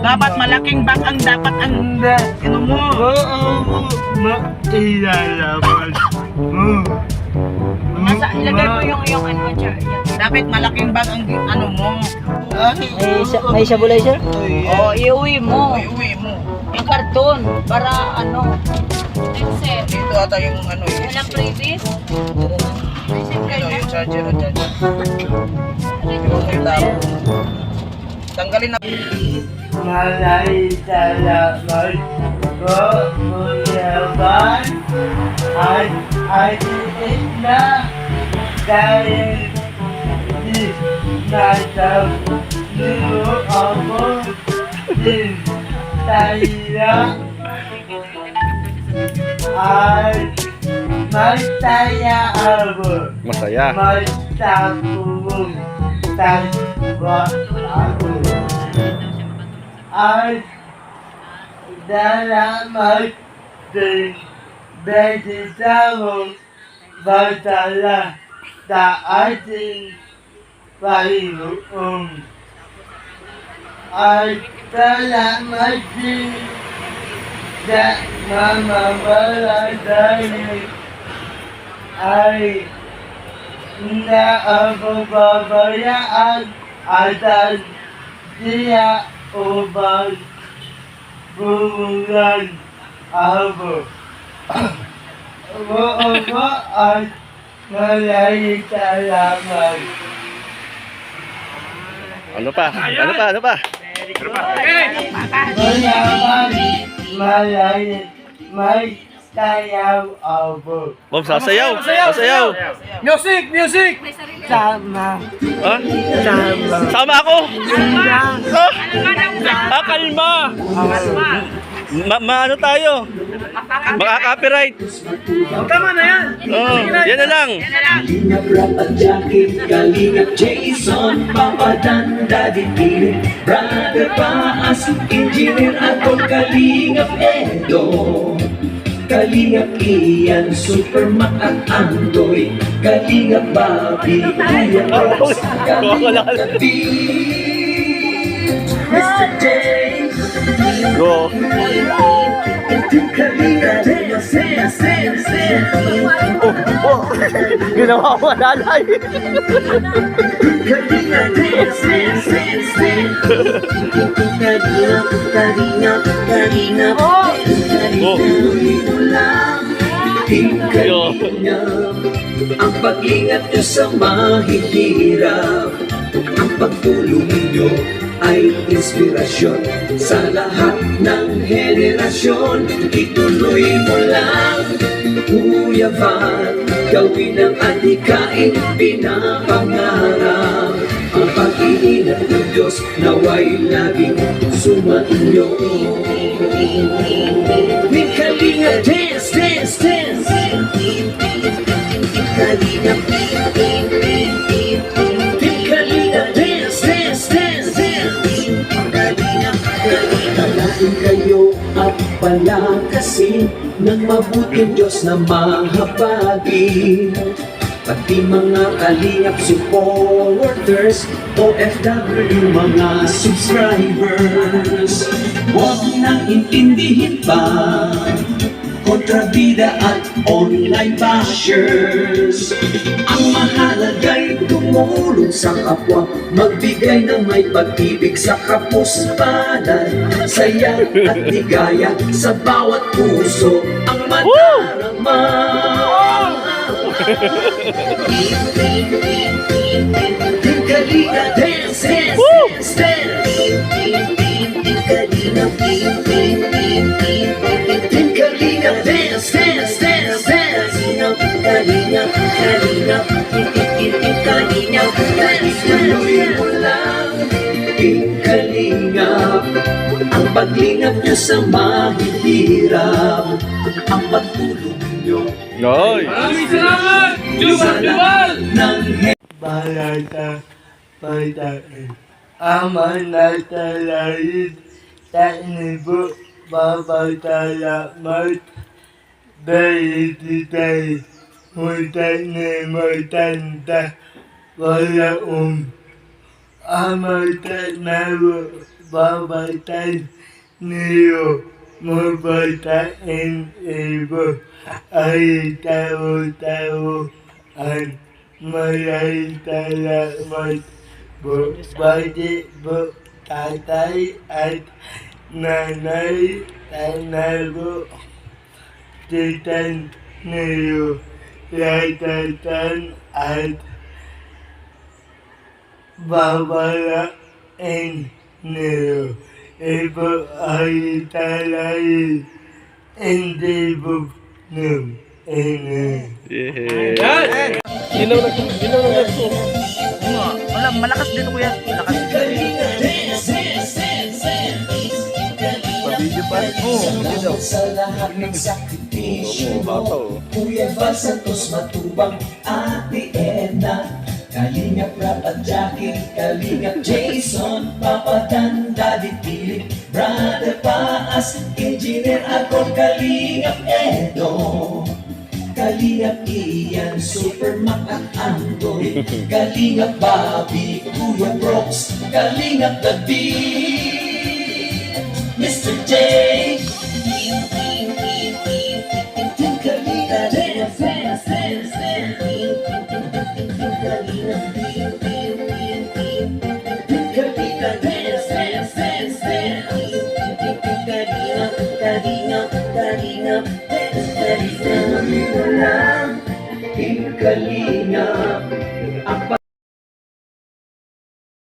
Dapat malaking bag ang dapat ang ano mo. Mailalaman. Nasa, ilagay mo yung ano, Dapat malaking bag ang ano mo. May sabulay, sir? Oo, iuwi mo. Uwi mo. Yung karton, para ano. Sir, Dito ata yung ano yun. walang previous. Ano yung charger o charger. Yung tao. Tanggalin na. Malay salamat po muyaban at atin na dahil di nasab niyo ako din tayo ay masaya ako. Masaya. Magtapong tawa ako. Ay salamat din beditawang batala sa ating Panginoon. Ay salamat din sa mamamaladayan ay na ako babayaan at siya upang bumulan ako. Oo po at maraming salamat. Ano pa? Ano pa? Ano pa? Maraming may sayaw ako. Bob, sasayaw! Sasayaw! Music! Music! Sama. Ha? Sama. Sama ako! Sama. Ah, kalma! Ano tayo? Makaka-copyright. Tama na yan. Oh, yan na lang. Kalingap Rap at Jackie, Kalingap Jason, Papa Dan, Daddy Pilit, Brother Paas, Engineer Atol, Kalingap Edo, Kalingap Ian, Supermac at Andoy, Kalingap Bobby, Kuya Ross, Kalingap David, Mr. James, Go. Kalingap Sen, Ginawa ko lalay. Kalingap ang pag-ingat nyo sa mahihirap, ang pagtulong nyo ay inspirasyon sa lahat ng henerasyon. Ituloy mo lang, Kuya Van, gawin ang adhikain pinapangarap. Ang pag-iingat ng Diyos naway laging sumainyo. Team Kalinga, dance, dance, dance. Kalinga, Team Kalinga, dance, dance, dance, dance. Kalinga, Kalangin kayo at palakasin ng mabuting Diyos na mahabagin. Pati mga kalingap supporters, OFW mga subscribers, huwag nang intindihin pa kontrabida at online bashers. Ang mahalaga'y tumulong sa kapwa, magbigay ng may pag-ibig sa kapuspanan, saya at ligaya sa bawat puso ang madarama. Team Kalinga, dance, dance, dance, dance. Team Kalinga, dance, dance, dance, dance. Kalinga, Kalinga, Kalinga, dance. Tuloy mo lang, Team Kalinga, ang paglingap nyo sa mahihirap, ang pagtulong nyo. Noy! Balata pagkain. Aman na talayin sa inibo babasalamat. Dahil ditay mutan ni mutanta wala amata na babatan niyo mabatain iba ay tao-taoan. Maraming salamat po. Pati po tatay at nanay, tanay po. Titan niyo, latatan at babalain niyo. Iba ay talay, hindi po ng ina. Yeah. Wala, malakas dito kuya. Malakas. Sa lahat ng sakripisyo mo Kuya Val Santos Matubang, Ate Edna, Kalingap Rap at Jackie, Kalingap Jason, Papa Dan, Daddy Philip, Brother Paas, Engineer Akon, Kalingap Edo, Kalingap Ian, Super Mac at Andoy, Kalingap Bobby, Kuya Brooks, Kalingap David, Mr. J. Kalingap,